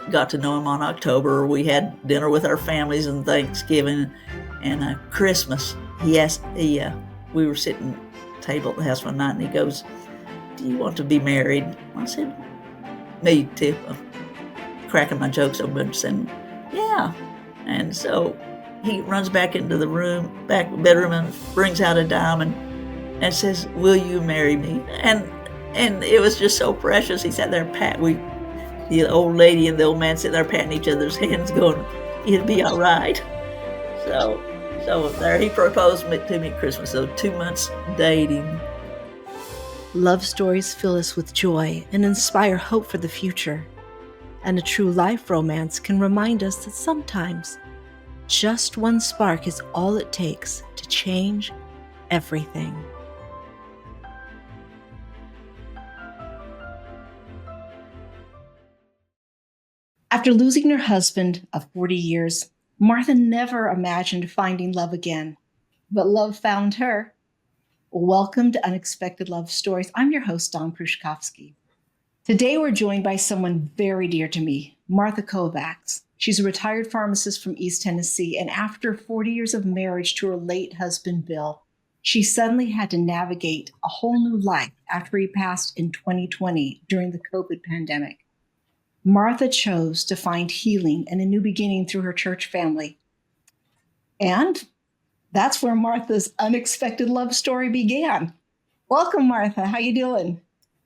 got to know him on October. We had dinner with our families and Thanksgiving and Christmas. We were sitting at the table at the house one night, and he goes, "Do you want to be married?" I said, me too, cracking my jokes a bunch, saying, "Yeah." And so he runs back into the back bedroom, and brings out a diamond and says, "Will you marry me?" And it was just so precious. He sat there the old lady and the old man sitting there patting each other's hands, going, "It'll be all right." So, so there he proposed to me at Christmas. So 2 months dating. Love stories fill us with joy and inspire hope for the future. And a true life romance can remind us that sometimes just one spark is all it takes to change everything. After losing her husband of 40 years, Martha never imagined finding love again, but love found her. Welcome to Unexpected Love Stories. I'm your host, Dawn Prushkovsky. Today, we're joined by someone very dear to me, Martha Kovacs. She's a retired pharmacist from East Tennessee, and after 40 years of marriage to her late husband, Bill, she suddenly had to navigate a whole new life after he passed in 2020 during the COVID pandemic. Martha chose to find healing and a new beginning through her church family. And that's where Martha's unexpected love story began. Welcome, Martha. How you doing?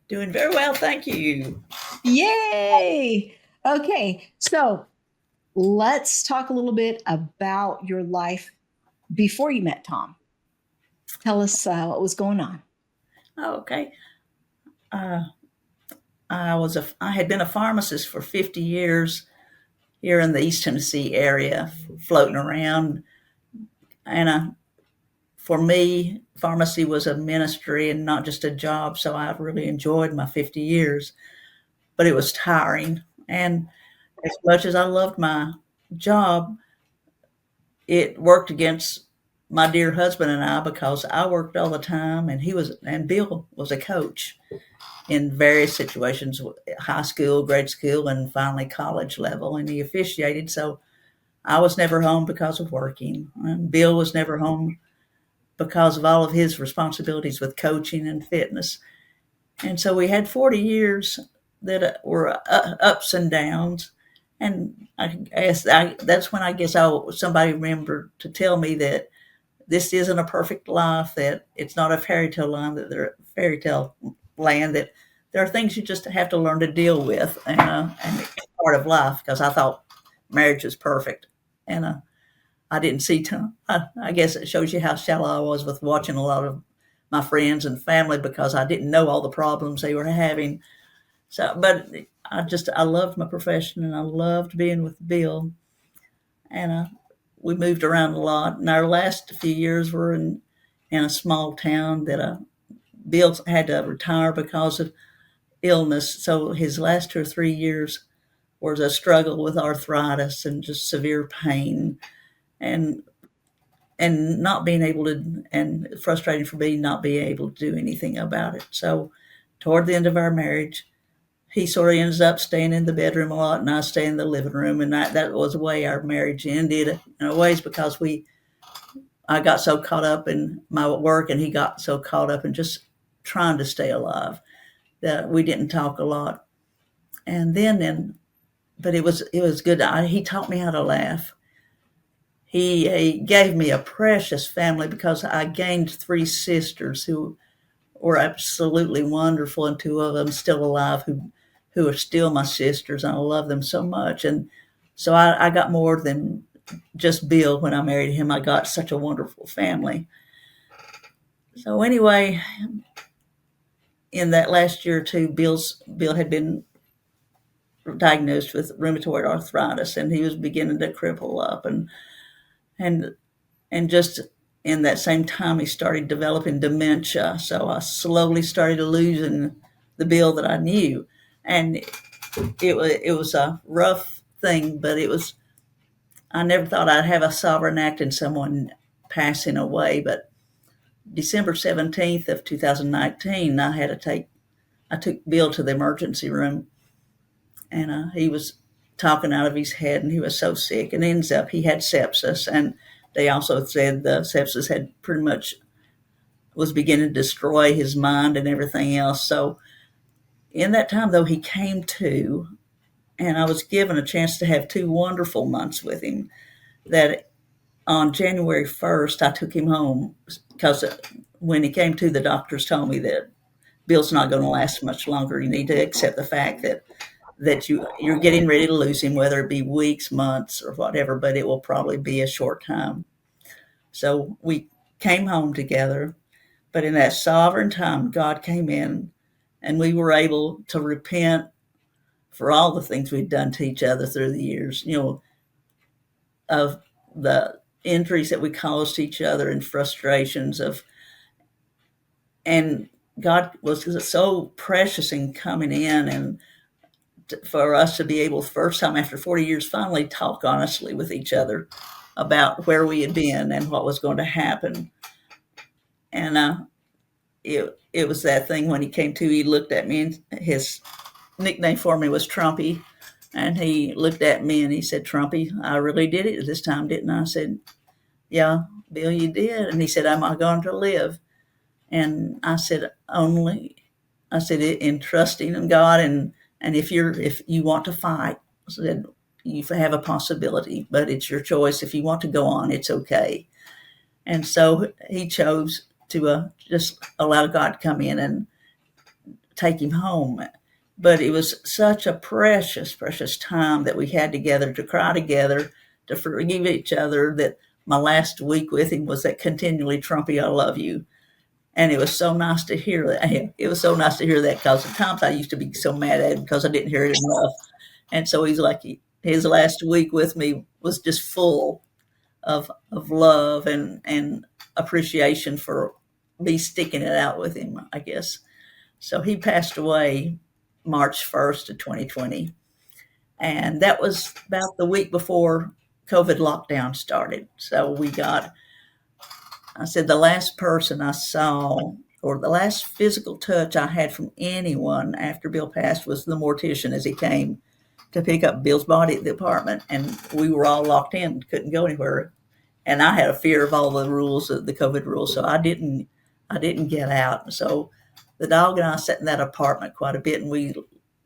Doing very well, thank you. Yay! Okay, so let's talk a little bit about your life before you met Tom. Tell us what was going on. Okay. I had been a pharmacist for 50 years here in the East Tennessee area, floating around. And for me, pharmacy was a ministry and not just a job. So I really enjoyed my 50 years, but it was tiring. And as much as I loved my job, it worked against my dear husband and I, because I worked all the time, and Bill was a coach in various situations, high school, grade school, and finally college level, and he officiated. So I was never home because of working, and Bill was never home because of all of his responsibilities with coaching and fitness. And so we had 40 years that were ups and downs. And that's when I guess somebody remembered to tell me that this isn't a perfect life, that it's not a fairy tale land, that there are things you just have to learn to deal with, and it's part of life, because I thought marriage was perfect. And I didn't see Tom. I guess it shows you how shallow I was with watching a lot of my friends and family, because I didn't know all the problems they were having. So, but I loved my profession, and I loved being with Bill. And we moved around a lot. And our last few years were in a small town that Bill had to retire because of illness. So his last 2 or 3 years was a struggle with arthritis and just severe pain, and not being able to, and frustrating for me not being able to do anything about it. So toward the end of our marriage, he sort of ends up staying in the bedroom a lot, and I stay in the living room. And that was the way our marriage ended in a ways, because I got so caught up in my work, and he got so caught up in just trying to stay alive, that we didn't talk a lot. And but it was good. He taught me how to laugh. He gave me a precious family, because I gained 3 sisters who were absolutely wonderful, and 2 of them still alive, who are still my sisters, and I love them so much. And so I got more than just Bill when I married him. I got such a wonderful family. So anyway, in that last year or two, Bill had been diagnosed with rheumatoid arthritis, and he was beginning to cripple up, and just in that same time, he started developing dementia. So I slowly started losing the Bill that I knew, and it was a rough thing, but I never thought I'd have a sovereign act in someone passing away. But December 17th of 2019, I took Bill to the emergency room, and he was talking out of his head, and he was so sick. And ends up he had sepsis, and they also said the sepsis had pretty much was beginning to destroy his mind and everything else. So in that time, though, he came to, and I was given a chance to have 2 wonderful months with him. That on January 1st, I took him home because when he came to, the doctors told me that Bill's not going to last much longer. You need to accept the fact that you're getting ready to lose him, whether it be weeks, months, or whatever, but it will probably be a short time. So we came home together, but in that sovereign time, God came in, and we were able to repent for all the things we'd done to each other through the years, of the injuries that we caused each other and frustrations of, and God was so precious in coming in and for us to be able, first time after 40 years, finally talk honestly with each other about where we had been and what was going to happen. And it was that thing when he came to, he looked at me, and his nickname for me was Trumpy. And he looked at me and he said, "Trumpy, I really did it this time, didn't I?" I said, "Yeah, Bill, you did." And he said, "Am I going to live?" And I said, I said, in trusting in God, and if you want to fight, I said, you have a possibility, but it's your choice. If you want to go on, it's okay. And so he chose to just allow God to come in and take him home. But it was such a precious, precious time that we had together, to cry together, to forgive each other, that my last week with him was that continually, "Trumpy, I love you." And it was so nice to hear that. It was so nice to hear that, because at times I used to be so mad at him because I didn't hear it enough. And so he's like, his last week with me was just full of love and appreciation for me sticking it out with him, I guess. So he passed away March 1st of 2020. And that was about the week before COVID lockdown started. So I said, the last person I saw, or the last physical touch I had from anyone after Bill passed, was the mortician as he came to pick up Bill's body at the apartment. And we were all locked in, couldn't go anywhere. And I had a fear of all the rules, the COVID rules, so I didn't get out. So the dog and I sat in that apartment quite a bit, and we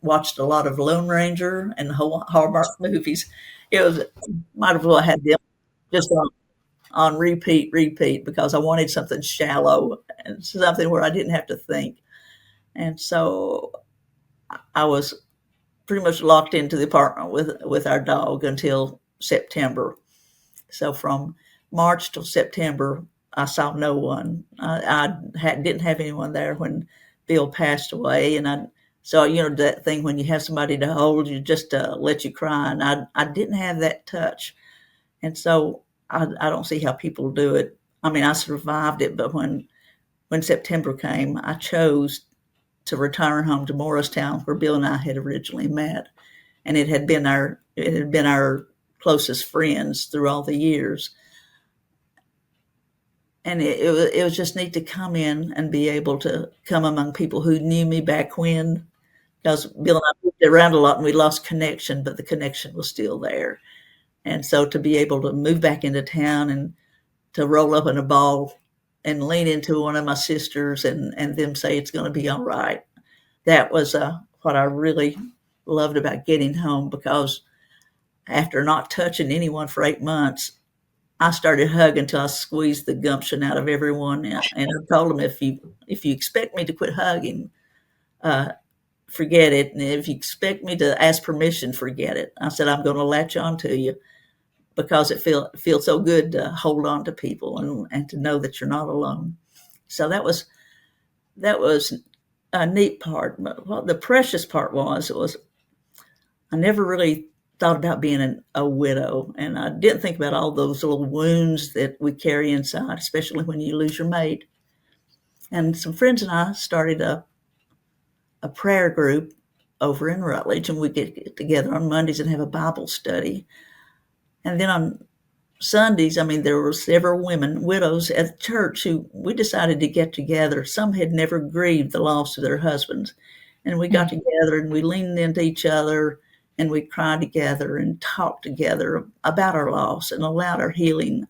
watched a lot of Lone Ranger and Hallmark movies. It was, might as well have them just on repeat, because I wanted something shallow and something where I didn't have to think. And so I was pretty much locked into the apartment with our dog until September. So from March till September, I saw no one. Didn't have anyone there when Bill passed away, and so that thing when you have somebody to hold you, just to let you cry, and I didn't have that touch, and so I don't see how people do it. I mean, I survived it, but when September came, I chose to return home to Morristown, where Bill and I had originally met, and it had been our closest friends through all the years. And it was just neat to come in and be able to come among people who knew me back when, because Bill and I moved around a lot and we lost connection, but the connection was still there. And so to be able to move back into town and to roll up in a ball and lean into one of my sisters and them say it's going to be all right, that was what I really loved about getting home, because after not touching anyone for 8 months, I started hugging till I squeezed the gumption out of everyone. And I told them, if you expect me to quit hugging, forget it. And if you expect me to ask permission, forget it. I said, I'm going to latch on to you, because it feels so good to hold on to people and to know that you're not alone. So that was a neat part. But what the precious part was I never really thought about being a widow, and I didn't think about all those little wounds that we carry inside, especially when you lose your mate. And some friends and I started a prayer group over in Rutledge, and we get together on Mondays and have a Bible study. And then on Sundays, I mean, there were several women, widows at the church, who we decided to get together. Some had never grieved the loss of their husbands. And we got together and we leaned into each other and we cried together and talked together about our loss and allowed our healing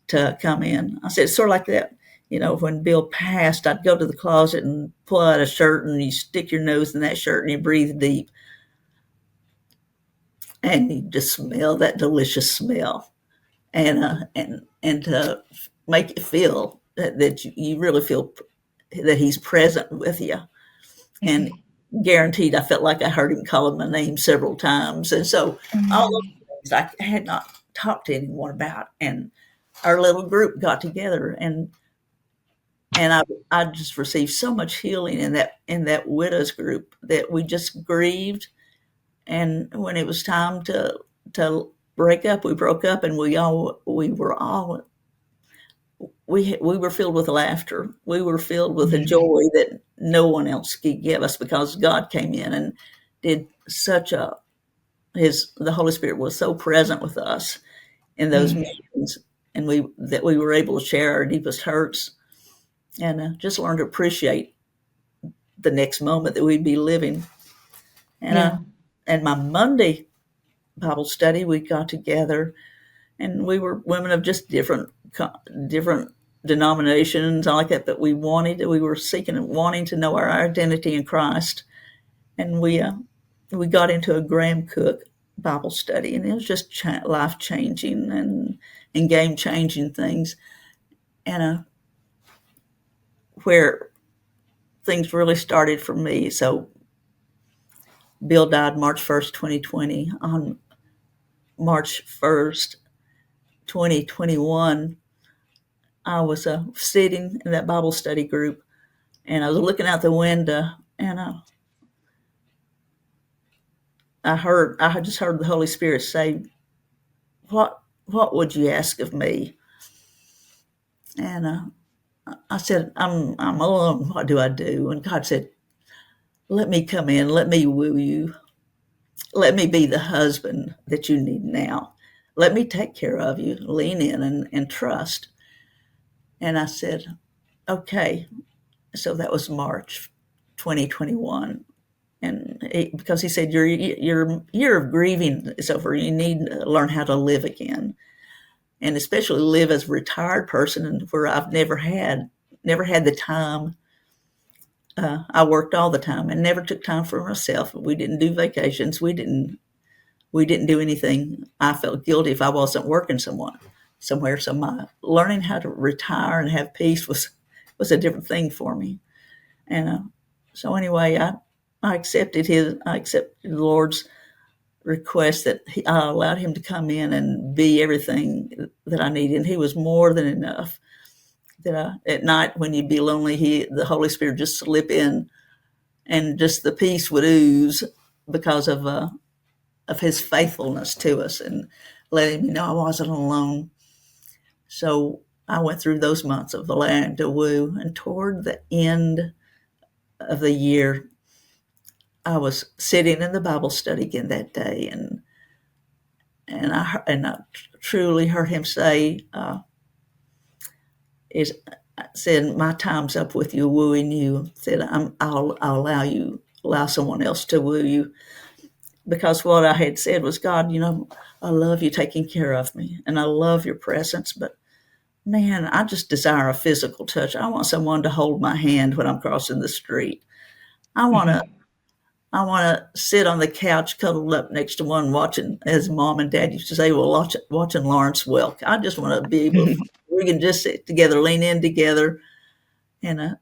to come in. I said, it's sort of like that. When Bill passed, I'd go to the closet and pull out a shirt, and you stick your nose in that shirt and you breathe deep, and you just smell that delicious smell, and to make it feel that you really feel that he's present with you. And guaranteed, I felt like I heard him calling my name several times. And so all those things I had not talked to anyone about. And our little group got together, and I just received so much healing in that widows group that we just grieved. And when it was time to break up, we broke up, and we were filled with laughter. We were filled with a joy that no one else could give us, because God came in and did the Holy Spirit was so present with us in those meetings, and we were able to share our deepest hurts, and just learn to appreciate the next moment that we'd be living. And my Monday Bible study, we got together, and we were women of just different denominations, all like that, but we were seeking and wanting to know our identity in Christ. And we got into a Graham Cook Bible study, and it was just life changing and game changing things, and where things really started for me. So Bill died March 1st, 2020. On March 1st, 2021, I was sitting in that Bible study group, and I was looking out the window, and I just heard the Holy Spirit say, what would you ask of me? And I said, I'm alone. What do I do? And God said, let me come in. Let me woo you. Let me be the husband that you need now. Let me take care of you. Lean in and trust. And I said, okay. So that was March 2021. And because he said, your year of grieving is over. You need to learn how to live again. And especially live as a retired person, and where I've never had the time. I worked all the time and never took time for myself. We didn't do vacations. We didn't do anything. I felt guilty if I wasn't working somewhere. So my learning how to retire and have peace was a different thing for me. And so anyway, I accepted the Lord's request that I allowed him to come in and be everything that I needed. And he was more than enough. That at night when you'd be lonely, the Holy Spirit just slip in, and just the peace would ooze because of his faithfulness to us, and letting me know I wasn't alone. So I went through those months of learning to woo, and toward the end of the year, I was sitting in the Bible study again that day, and I truly heard him say, said, my time's up with you, wooing you. Said, I'll allow someone else to woo you. Because what I had said was, God, I love you taking care of me, and I love your presence, but man, I just desire a physical touch. I want someone to hold my hand when I'm crossing the street. I want to sit on the couch cuddled up next to one watching, as mom and dad used to say, well, watching Lawrence Welk. I just want to be able to, we can just sit together, lean in together, and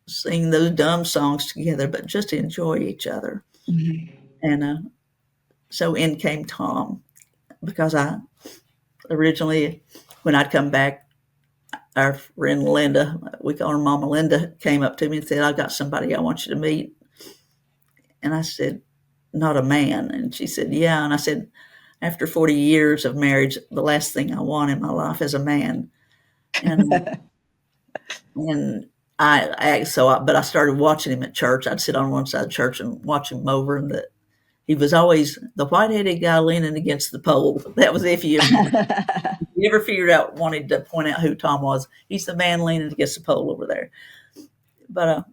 sing those dumb songs together, but just enjoy each other. And so in came Tom, because I originally, when I'd come back, our friend Linda, we call her Mama Linda, came up to me and said, I've got somebody I want you to meet. And I said, not a man. And she said, yeah. And I said, after 40 years of marriage, the last thing I want in my life is a man. And but I started watching him at church. I'd sit on one side of church and watch him over, and he was always the white-headed guy leaning against the pole. That was if you ever figured out, wanted to point out who Tom was. He's the man leaning against the pole over there. But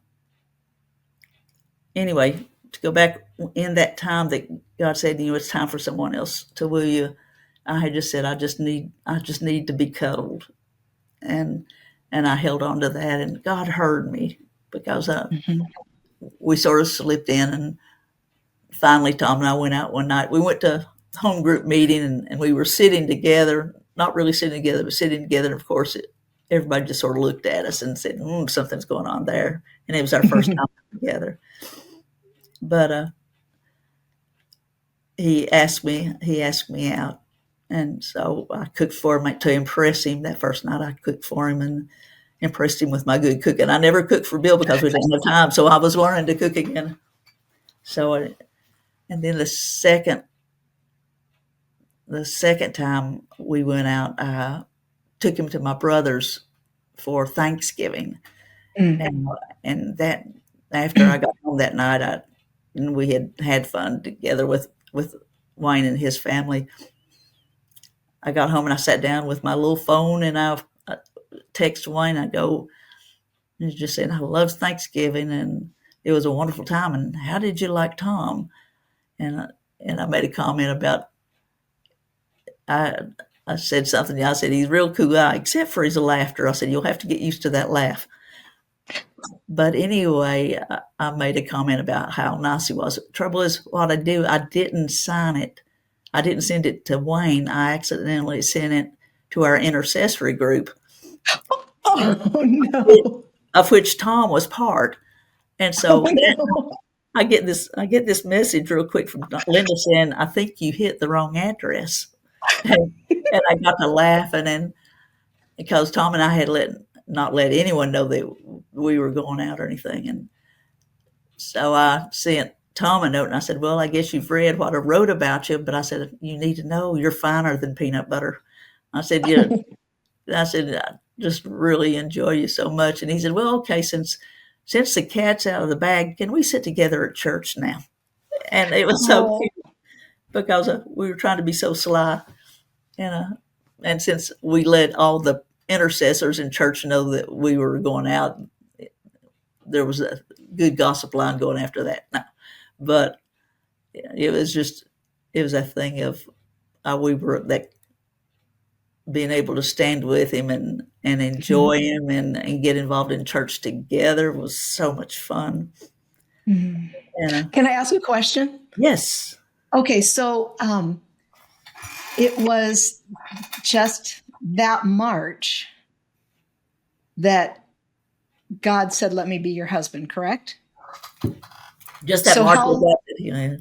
anyway, to go back in that time that God said, it's time for someone else to woo you, I had just said, I just need to be cuddled. And, I held on to that, and God heard me because Mhm. we sort of slipped in. And finally, Tom and I went out one night. We went to home group meeting, and we were sitting together, not really sitting together, but sitting together. And of course, everybody just sort of looked at us and said, something's going on there. And it was our first time together. But he asked me out. And so I cooked for him to impress him. That first night I cooked for him and impressed him with my good cooking. I never cooked for Bill because we didn't have time, so I was learning to cook again. So, and then the second time we went out, I took him to my brother's for Thanksgiving, Mm. and that after I got home that night, and we had fun together with Wayne and his family. I got home and I sat down with my little phone, and I text Wayne. I go, and just saying, I love Thanksgiving, and it was a wonderful time. And how did you like Tom? And I made a comment about I I said something. I said he's a real cool guy, except for his laughter. I said you'll have to get used to that laugh. But anyway, I made a comment about how nice he was. Trouble is, what I didn't sign it. I didn't send it to Wayne. I accidentally sent it to our intercessory group, Oh no. of which Tom was part. And Oh so no. I get this message real quick from Linda saying, "I think you hit the wrong address," and, I got to laughing, and because Tom and I had not let anyone know that we were going out or anything, and so I sent Tom a note, and I said, "Well, I guess you've read what I wrote about you, but I said you need to know you're finer than peanut butter." I said, "Yeah." I said, "I just really enjoy you so much," and he said, "Well, okay, since the cat's out of the bag, can we sit together at church now?" And it was so Oh. cute because we were trying to be so sly, and since we let all the intercessors in church know that we were going out, there was a good gossip line going after that. No, but it was just it was a thing of we were that being able to stand with him and Mhm. enjoy him and get involved in church together was so much fun. Mhm. And Can I ask a question? yes, Okay, so it was just that March that God said, "Let me be your husband," correct? just that So March how, was that, you know,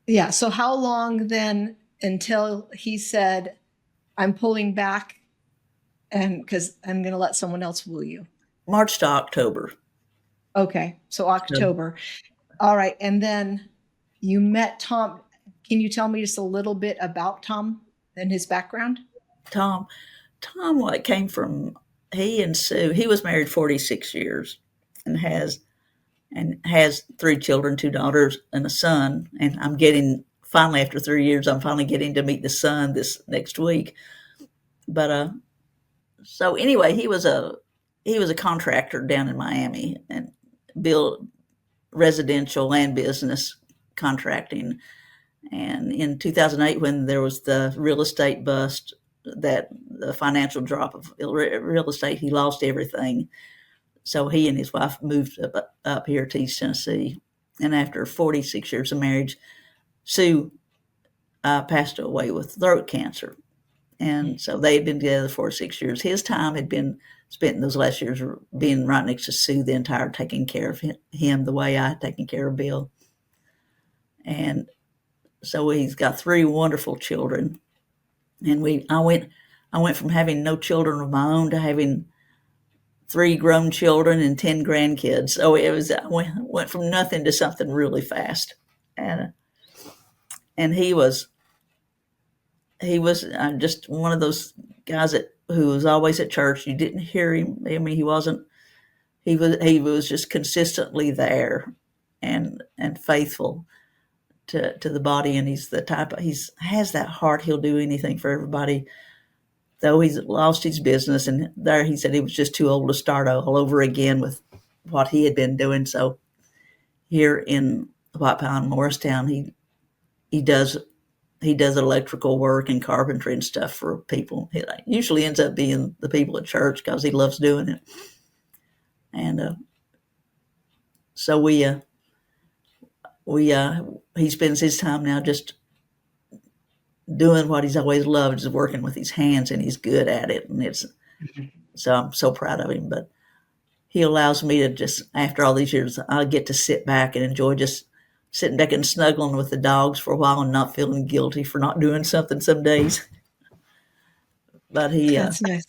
yeah, so how long then until he said, "I'm pulling back and because I'm going to let someone else woo you"? March to October. Okay, so So, October. All right, and then you met Tom. Can you tell me just a little bit about Tom and his background? Tom, what came from he and Sue. He was married 46 years and has three children, two daughters and a son. And I'm getting finally after 3 years, I'm finally getting to meet the son this next week. But so anyway, he was a contractor down in Miami and built residential and business contracting. And in 2008, when there was the real estate bust, that the financial drop of real estate, he lost everything. So he and his wife moved up here to East Tennessee. And after 46 years of marriage, Sue passed away with throat cancer. And so they had been together for 6 years. His time had been spent in those last years being right next to Sue the entire, taking care of him the way I had taken care of Bill. And so he's got three wonderful children. And I went from having no children of my own to having three grown children and 10 grandkids. So I went from nothing to something really fast. And, he was, just one of those guys who was always at church. You didn't hear him. I mean, he was just consistently there and faithful to the body. And he's the type he's has that heart. He'll do anything for everybody, though he's lost his business. And there he said he was just too old to start all over again with what he had been doing. So here in White Pine, Morristown. He does he does electrical work and carpentry and stuff for people. He usually ends up being the people at church because he loves doing it. And so we he spends his time now just doing what he's always loved, is working with his hands, and he's good at it. And it's so I'm so proud of him. But he allows me to just, after all these years, I get to sit back and enjoy just sitting back and snuggling with the dogs for a while and not feeling guilty for not doing something some days. But That's nice.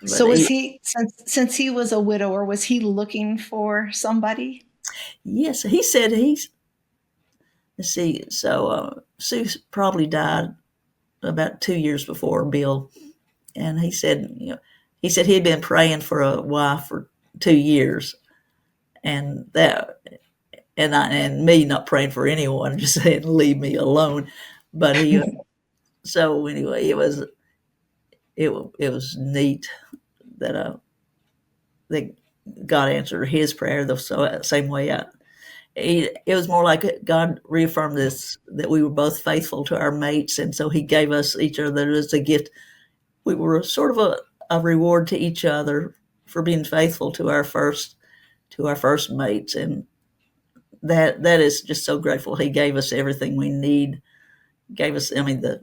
but So was he, he, since he was a widower, was he looking for somebody? yes, he said he's, let's see, so Sue probably died about 2 years before Bill. And he said he'd been praying for a wife for 2 years, and and me not praying for anyone, just saying leave me alone. But so anyway, it was neat that that God answered his prayer the same way. It was more like God reaffirmed this, that we were both faithful to our mates, and so He gave us each other as a gift. We were sort of a reward to each other for being faithful to our first mates, and that is just so grateful. He gave us everything we need. Gave us, I mean, the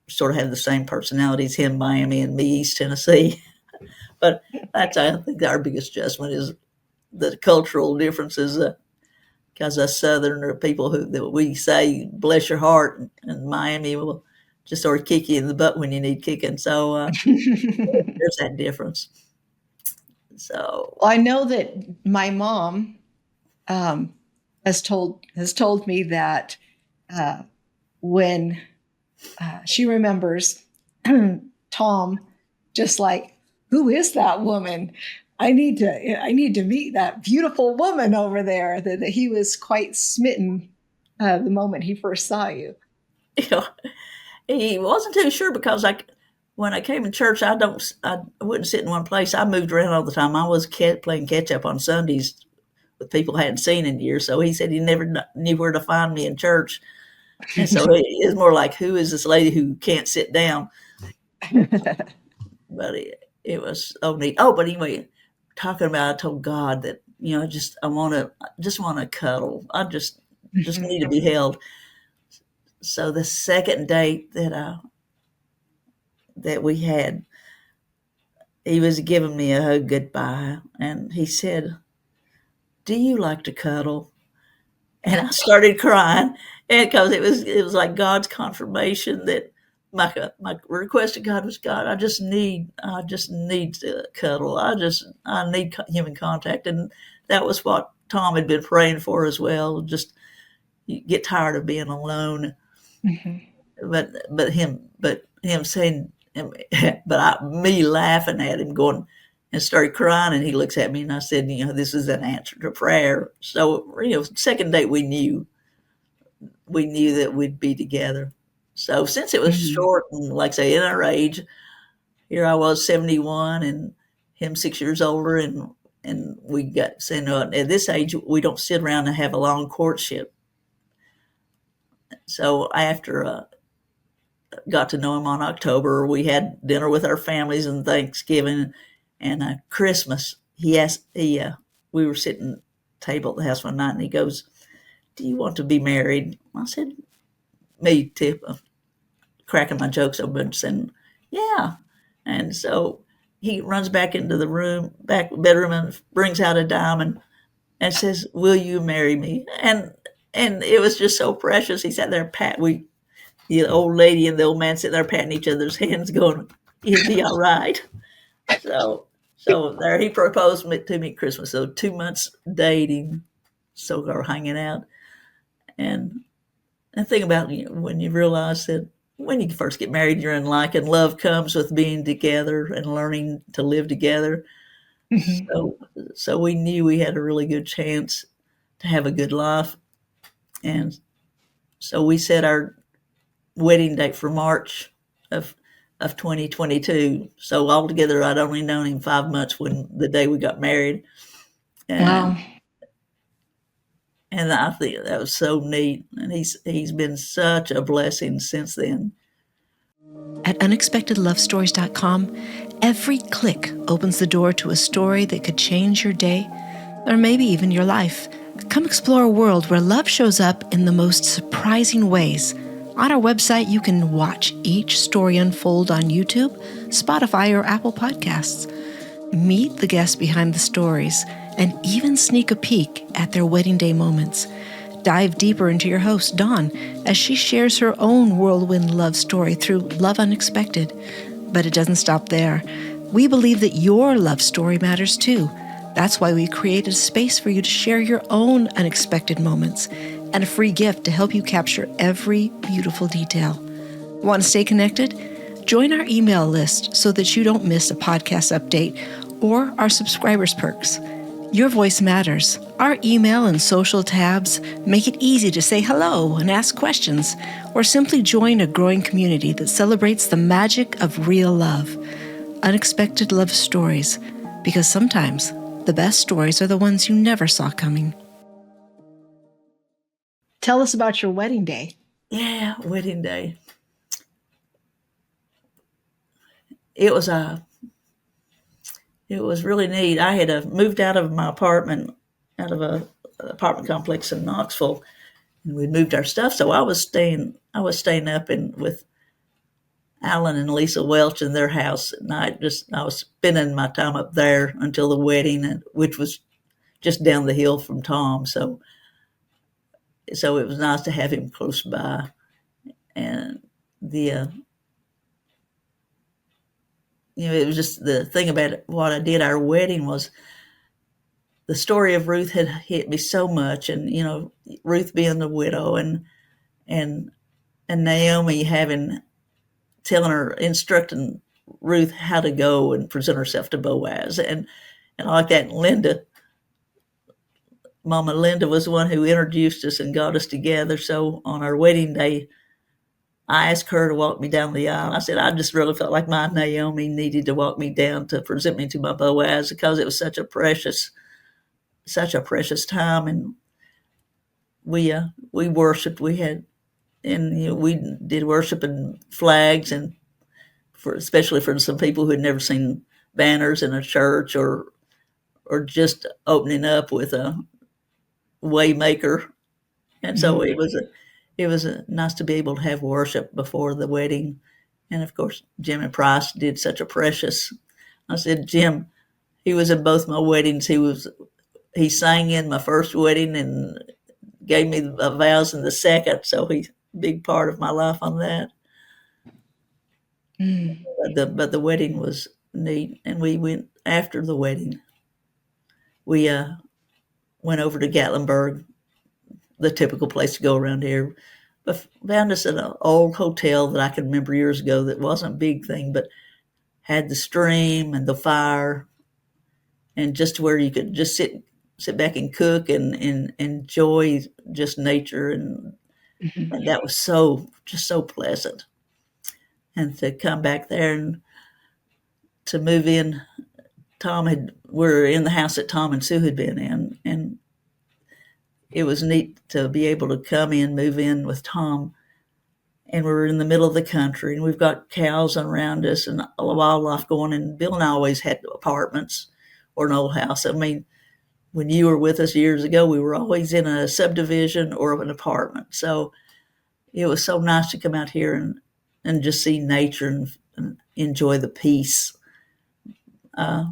sort of have the same personalities, him Miami and me East Tennessee. But that's, I think, our biggest adjustment is the cultural differences. Because us Southern people that we say "bless your heart," and Miami will just sort of kick you in the butt when you need kicking. So there's that difference. So Well, I know that my mom um, has told me that uh, when she remembers Tom, just like, who is that woman? I need to meet that beautiful woman over there. That he was quite smitten the moment he first saw you. you know, he wasn't too sure because when I came in church, I wouldn't sit in one place. I moved around all the time. I was playing catch up on Sundays with people I hadn't seen in years. So he said he never knew where to find me in church. And so it was more like, who is this lady who can't sit down? But it was so neat. Oh, but anyway, talking about, I told God that, just want to cuddle. Just need to be held. So the second date that we had, he was giving me a hug goodbye, and he said, "Do you like to cuddle?" And I started crying, and because it was like God's confirmation that my request to God was, God, I just need to cuddle. I need human contact, and that was what Tom had been praying for as well. Just you get tired of being alone, Mhm. but him saying, me laughing at him, going and started crying, and he looks at me, and I said, this is an answer to prayer. So second date, we knew that we'd be together. So since it was Mhm. short, and like I say, in our age, here I was 71, and him 6 years older, and we got saying, at this age we don't sit around and have a long courtship. So after got to know him on October. We had dinner with our families and Thanksgiving and Christmas. We were sitting at the table at the house one night, and he goes, "Do you want to be married?" I said, me tip, cracking my jokes open, saying, "Yeah." And so he runs back into the back bedroom, and brings out a diamond and says, "Will you marry me?" And it was just so precious. He sat there, the old lady and the old man sitting there patting each other's hands, going, "It'll be all right." So, so there he proposed to me at Christmas. So 2 months dating, so we're hanging out, and the thing about when you realize that when you first get married, you're in like, and love comes with being together and learning to live together. Mhm. So we knew we had a really good chance to have a good life, and so we set our wedding date for March of 2022. So altogether, I'd only known him 5 months when the day we got married, and Wow. And I think that was so neat. And he's been such a blessing since then. At unexpectedlovestories.com, every click opens the door to a story that could change your day or maybe even your life. Come explore a world where love shows up in the most surprising ways. On our website, you can watch each story unfold on YouTube, Spotify, or Apple Podcasts. Meet the guests behind the stories and even sneak a peek at their wedding day moments. Dive deeper into your host, Dawn, as she shares her own whirlwind love story through Love Unexpected. But it doesn't stop there. We believe that your love story matters too. That's why we created a space for you to share your own unexpected moments and a free gift to help you capture every beautiful detail. Want to stay connected? Join our email list so that you don't miss a podcast update or our subscribers perks. Your voice matters. Our email and social tabs make it easy to say hello and ask questions, or simply join a growing community that celebrates the magic of real love. Unexpected love stories, because sometimes the best stories are the ones you never saw coming. Tell us about your wedding day. Yeah, wedding day. It was really neat. I had moved out of my apartment, out of a apartment complex in Knoxville, and we moved our stuff. So I was staying up with Alan and Lisa Welch in their house at night. I was spending my time up there until the wedding, which was just down the hill from Tom. So it was nice to have him close by. And the it was just the thing about it, what I did. Our wedding was, the story of Ruth had hit me so much, and Ruth being the widow, and Naomi instructing Ruth how to go and present herself to Boaz, and like that. Mama Linda was the one who introduced us and got us together. So on our wedding day, I asked her to walk me down the aisle. I said I just really felt like my Naomi needed to walk me down to present me to my Boaz, because it was such a precious time. And we worshiped. We did worship and flags, and especially for some people who had never seen banners in a church, or just opening up with a waymaker. And so it was nice to be able to have worship before the wedding. And of course, Jim and Price did such a precious. I said, Jim, he was in both my weddings. He sang in my first wedding and gave me the vows in the second. So he's a big part of my life on that. But the wedding was neat, and we went after the wedding. We went over to Gatlinburg, the typical place to go around here. But found us at an old hotel that I can remember years ago that wasn't a big thing, but had the stream and the fire, and just where you could just sit back and cook and enjoy just nature, and that was just so pleasant. And to come back there and to move in, we're in the house that Tom and Sue had been in, and it was neat to be able to move in with Tom. And we're in the middle of the country, and we've got cows around us and a wildlife going. And Bill and I always had apartments or an old house. I mean, when you were with us years ago, we were always in a subdivision or an apartment. So it was so nice to come out here and just see nature and enjoy the peace. I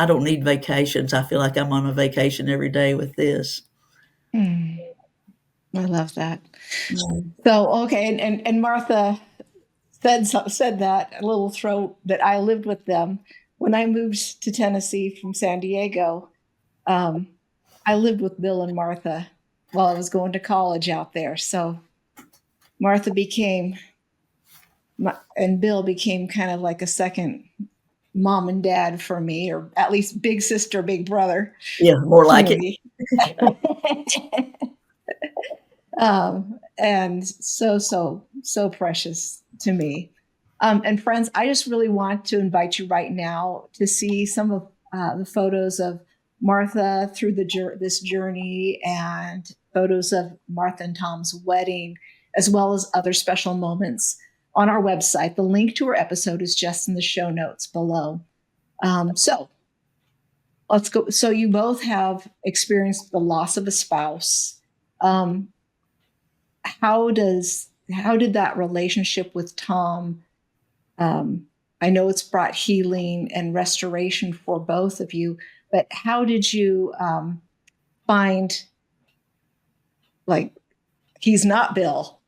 don't need vacations. I feel like I'm on a vacation every day with this. I love that. So, okay. And Martha said that a little throw that I lived with them when I moved to Tennessee from San Diego. I lived with Bill and Martha while I was going to college out there. So Martha and Bill became kind of like a second mom and dad for me, or at least big sister, big brother. Yeah, more like it. And so precious to me. And friends, I just really want to invite you right now to see some of the photos of Martha through this journey and photos of Martha and Tom's wedding, as well as other special moments on our website. The link to our episode is just in the show notes below. So let's go. So you both have experienced the loss of a spouse. Um, how did that relationship with Tom? I know it's brought healing and restoration for both of you, but how did you find, like, he's not Bill?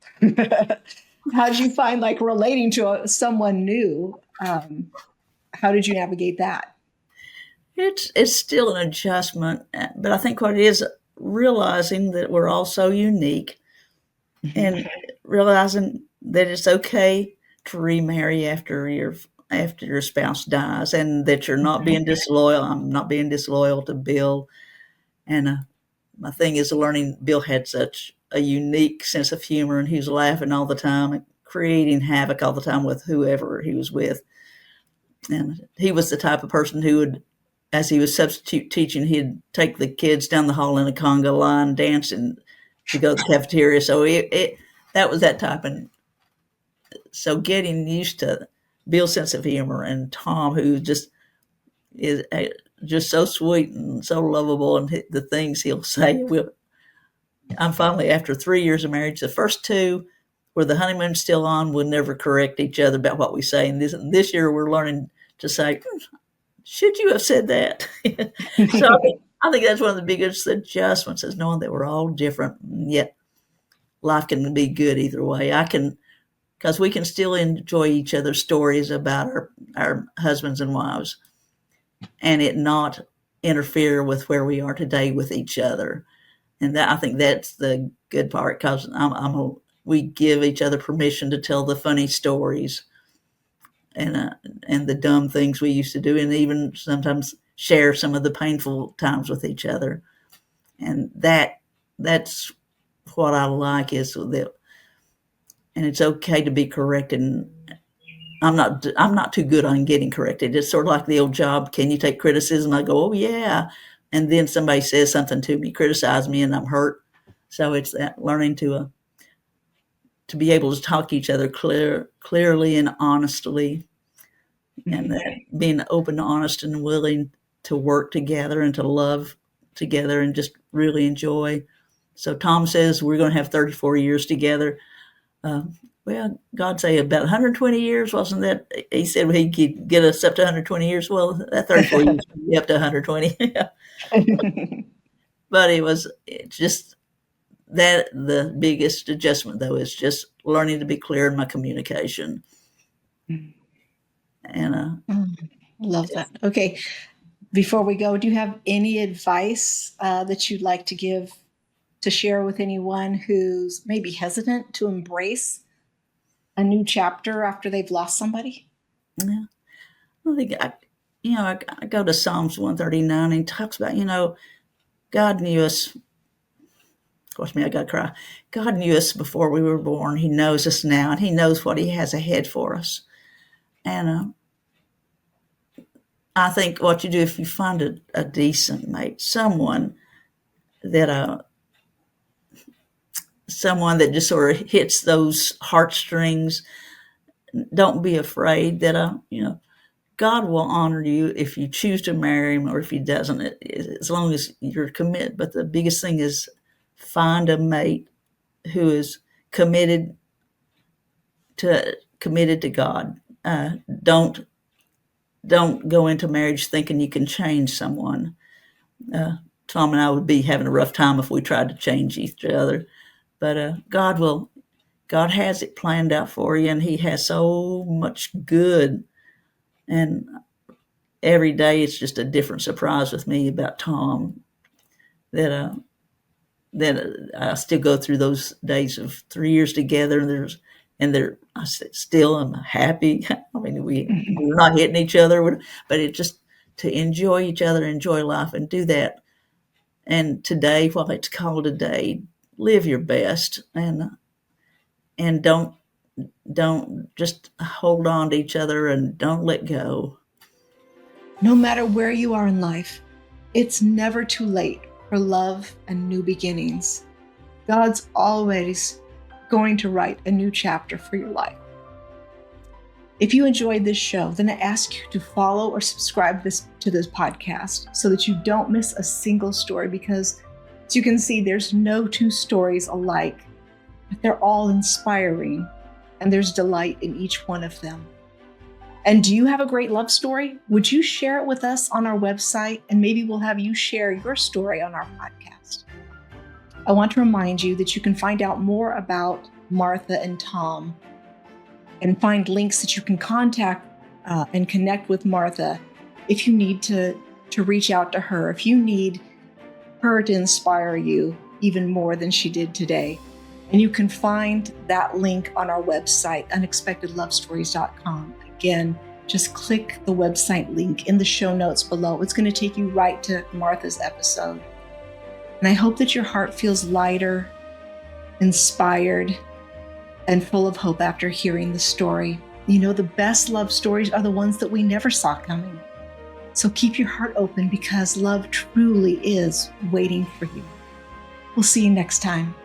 How did you find, like, relating to someone new? How did you navigate that? It's still an adjustment, but I think what it is, realizing that we're all so unique, and realizing that it's okay to remarry after your spouse dies, and that you're not being disloyal. I'm not being disloyal to Bill, and my thing is learning. Bill had such a unique sense of humor, and he was laughing all the time and creating havoc all the time with whoever he was with. And he was the type of person who would, as he was substitute teaching, he'd take the kids down the hall in a conga line dancing to go to the cafeteria. So that was that type. And so getting used to Bill's sense of humor and Tom, who just is just so sweet and so lovable, and the things he'll say. I'm finally, after 3 years of marriage, the first two where the honeymoon's still on, we'll never correct each other about what we say. And this year we're learning to say, should you have said that? So I think that's one of the biggest adjustments, is knowing that we're all different, and yet life can be good either way. Because we can still enjoy each other's stories about our husbands and wives, and it not interfere with where we are today with each other. And I think that's the good part, because we give each other permission to tell the funny stories, and the dumb things we used to do, and even sometimes share some of the painful times with each other. And that's what I like, is that, and it's okay to be corrected. And I'm not too good on getting corrected. It's sort of like the old job. Can you take criticism? I go, oh yeah. And then somebody says something to me, criticize me, and I'm hurt. So it's that learning to be able to talk to each other clearly and honestly, and that being open, honest, and willing to work together and to love together and just really enjoy. So Tom says we're going to have 34 years together. Well, God say about 120 years, wasn't that? He said he could get us up to 120 years. Well, that 34 years could be up to 120. But it's just that the biggest adjustment, though, is just learning to be clear in my communication. And Love that. Okay. Before we go, do you have any advice that you'd like to share with anyone who's maybe hesitant to embrace a new chapter after they've lost somebody? yeah, I think I go to Psalms 139, and he talks about, God knew us. Of course, I got to cry. God knew us before we were born. He knows us now, and He knows what He has ahead for us. And I think what you do, if you find a decent mate, that someone that just sort of hits those heartstrings, don't be afraid that God will honor you if you choose to marry Him, or if He doesn't, as long as you're committed. But the biggest thing is find a mate who is committed to God. Don't go into marriage thinking you can change someone. Tom and I would be having a rough time if we tried to change each other. But God has it planned out for you, and He has so much good. And every day it's just a different surprise with me about Tom, that I still go through those days of 3 years together. I still am happy. I mean, we're not hitting each other, but it just to enjoy each other, enjoy life, and do that. And today, while it's called a day, live your best, and don't just hold on to each other, and don't let go. No matter where you are in life, It's never too late for love and new beginnings. God's always going to write a new chapter for your life. If you enjoyed this show, then I ask you to follow or subscribe to this podcast so that you don't miss a single story, because as you can see, there's no two stories alike, but they're all inspiring and there's delight in each one of them. And do you have a great love story? Would you share it with us on our website? And maybe we'll have you share your story on our podcast. I want to remind you that you can find out more about Martha and Tom and find links that you can contact and connect with Martha if you need to reach out to her, if you need her to inspire you even more than she did today. And you can find that link on our website, unexpectedlovestories.com. Again, just click the website link in the show notes below. It's going to take you right to Martha's episode. And I hope that your heart feels lighter, inspired, and full of hope after hearing the story. You know, the best love stories are the ones that we never saw coming. So keep your heart open, because love truly is waiting for you. We'll see you next time.